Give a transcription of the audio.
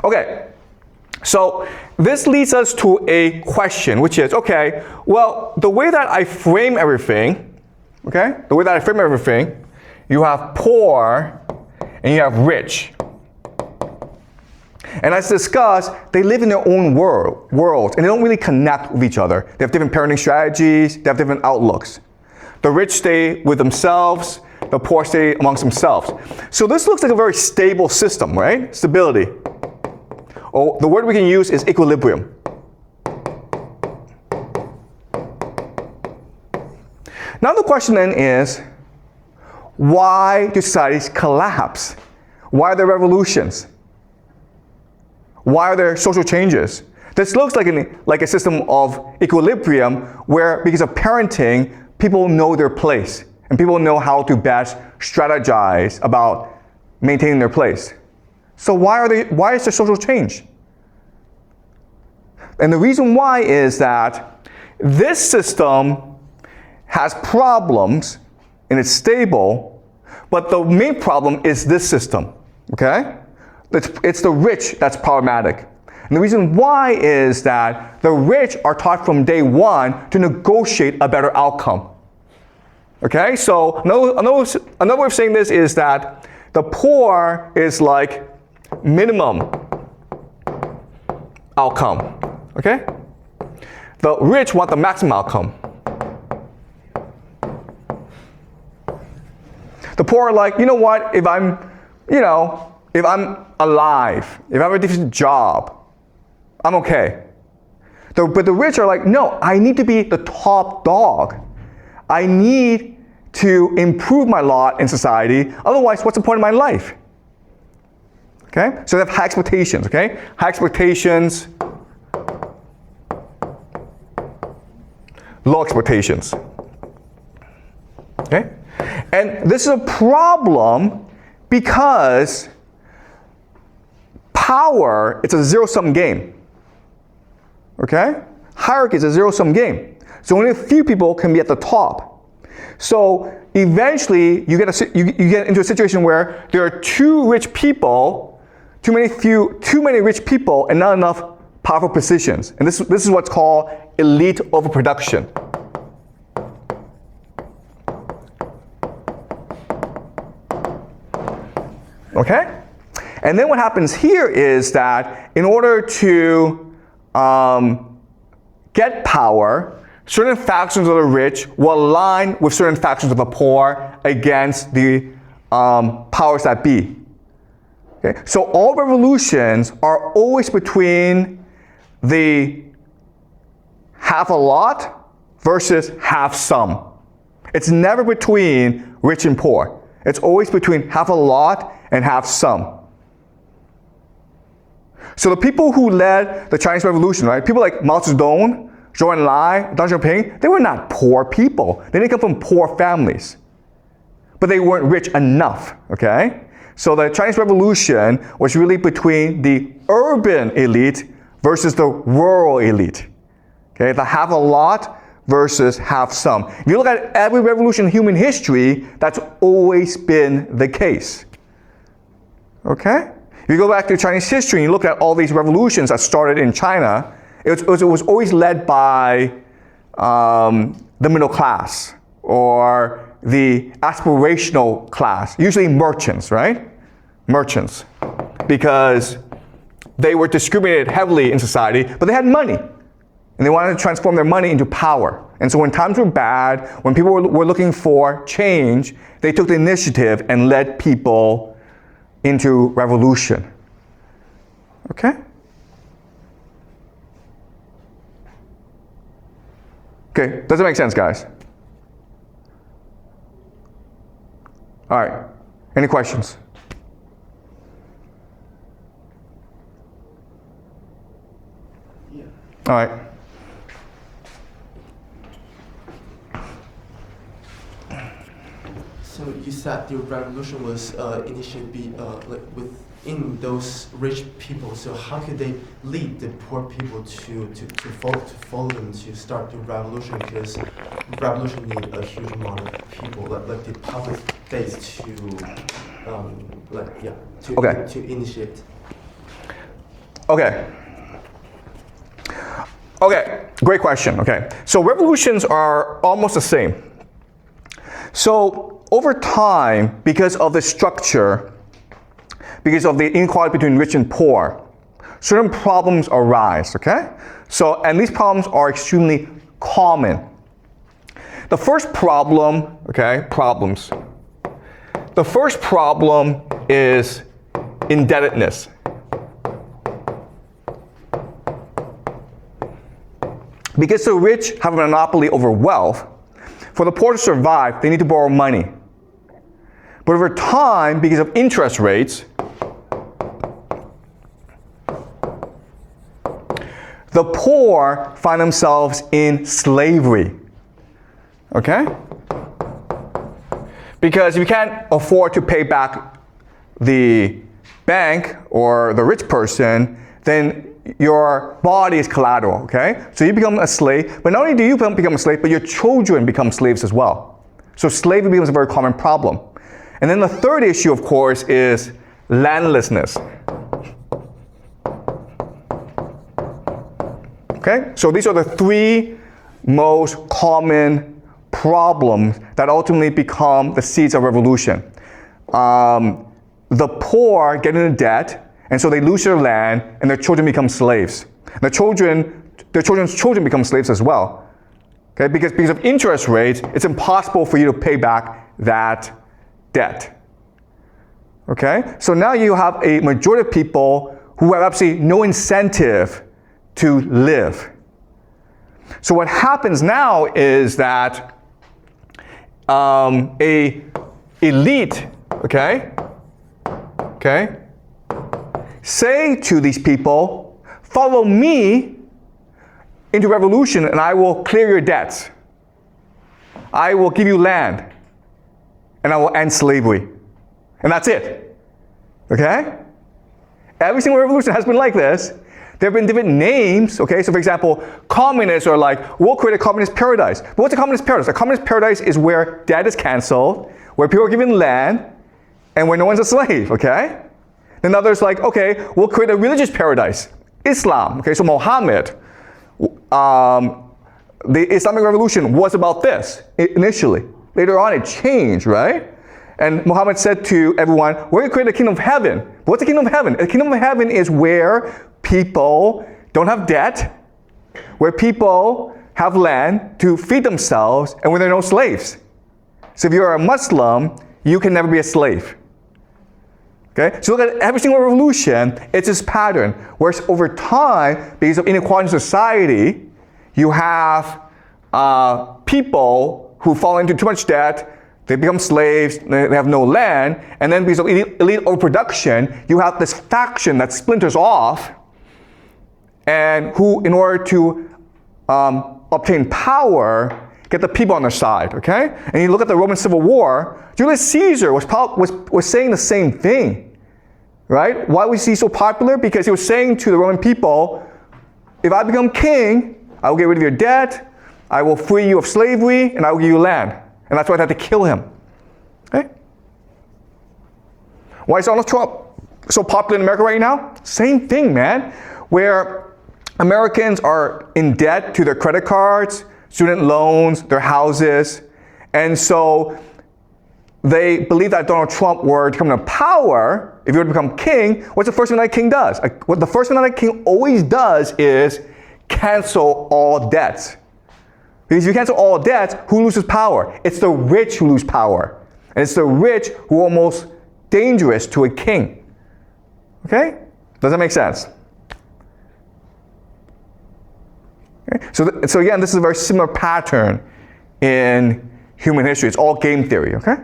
Okay, so this leads us to a question, which is, okay, well, the way that I frame everything, you have poor and you have rich. And as discussed, they live in their own worlds, and they don't really connect with each other. They have different parenting strategies, they have different outlooks. The rich stay with themselves, the poor stay amongst themselves. So this looks like a very stable system, right? Stability. Or the word we can use is equilibrium. Now the question then is, why do societies collapse? Why are there revolutions? Why are there social changes? This looks like a system of equilibrium where, because of parenting, people know their place and people know how to best strategize about maintaining their place. So why is there social change? And the reason why is that this system has problems and it's stable, but the main problem is this system, okay? It's the rich that's problematic. And the reason why is that the rich are taught from day one to negotiate a better outcome. Okay, so another way of saying this is that the poor is like minimum outcome. Okay? The rich want the maximum outcome. The poor are like, you know what, if I'm alive, if I have a decent job, I'm okay. But the rich are like, no, I need to be the top dog. I need to improve my lot in society. Otherwise, what's the point of my life? Okay? So they have high expectations, okay? High expectations, low expectations. Okay? And this is a problem because power, it's a zero-sum game. Okay? Hierarchy is a zero-sum game. So only a few people can be at the top. So eventually you get into a situation where there are too many rich people and not enough powerful positions. And this is what's called elite overproduction. Okay? And then what happens here is that in order to get power, certain factions of the rich will align with certain factions of the poor against the powers that be. Okay? So all revolutions are always between the half a lot versus half some. It's never between rich and poor. It's always between half a lot and half some. So the people who led the Chinese Revolution, right? People like Mao Zedong, Zhou Enlai, Deng Xiaoping, they were not poor people. They didn't come from poor families. But they weren't rich enough, okay? So the Chinese Revolution was really between the urban elite versus the rural elite. Okay, the half a lot versus half some. If you look at every revolution in human history, that's always been the case. Okay? If you go back to Chinese history and you look at all these revolutions that started in China, it was always led by the middle class or the aspirational class, usually merchants, right? Merchants. Because they were discriminated heavily in society, but they had money. And they wanted to transform their money into power. And so when times were bad, when people were looking for change, they took the initiative and led people into revolution. Okay? Okay, does it make sense, guys? All right, any questions? Yeah. All right. So you said the revolution was initially within those rich people. So how could they lead the poor people to follow them to start the revolution? Because revolution need a huge amount of people, like the public base to Okay. to initiate. Okay. Okay, great question. Okay, so revolutions are almost the same. So over time, because of the structure, because of the inequality between rich and poor, certain problems arise, okay? So, and these problems are extremely common. The first problem, okay, problems. The first problem is indebtedness. Because the rich have a monopoly over wealth, for the poor to survive, they need to borrow money. But over time, because of interest rates, the poor find themselves in slavery. Okay? Because if you can't afford to pay back the bank or the rich person, then your body is collateral, okay? So you become a slave, but not only do you become a slave, but your children become slaves as well. So slavery becomes a very common problem. And then the third issue, of course, is landlessness. Okay? So these are the three most common problems that ultimately become the seeds of revolution. The poor get into debt, and so they lose their land, and their children become slaves. Their children's children become slaves as well. Okay? Because of interest rates, it's impossible for you to pay back that debt. Okay? So now you have a majority of people who have absolutely no incentive to live. So what happens now is that a elite, okay, say to these people, follow me into revolution and I will clear your debts. I will give you land and I will end slavery. And that's it. Okay? Every single revolution has been like this. There have been different names, okay? So for example, communists are like, we'll create a communist paradise. But what's a communist paradise? A communist paradise is where debt is canceled, where people are given land, and where no one's a slave, okay? Then others like, okay, we'll create a religious paradise. Islam, okay, so Muhammad, the Islamic Revolution was about this initially. Later on it changed, right? And Muhammad said to everyone, we're going to create a kingdom of heaven. What's the kingdom of heaven? The kingdom of heaven is where people don't have debt, where people have land to feed themselves, and where there are no slaves. So if you're a Muslim, you can never be a slave. Okay? So look at every single revolution, it's this pattern. Whereas over time, because of inequality in society, you have people who fall into too much debt, they become slaves, they have no land, and then because of elite overproduction, you have this faction that splinters off, and who, in order to obtain power, get the people on their side, okay? And you look at the Roman Civil War, Julius Caesar was saying the same thing, right? Why was he so popular? Because he was saying to the Roman people, if I become king, I will get rid of your debt, I will free you of slavery, and I will give you land. And that's why they had to kill him, okay? Why is Donald Trump so popular in America right now? Same thing, man. Where Americans are in debt to their credit cards, student loans, their houses, and so they believe that Donald Trump were to come to power, if he were to become king, what's the first thing that king does? What the first thing that king always does is cancel all debts. Because if you cancel all debts, who loses power? It's the rich who lose power. And it's the rich who are almost dangerous to a king. Okay? Does that make sense? Okay? So again, this is a very similar pattern in human history. It's all game theory, okay?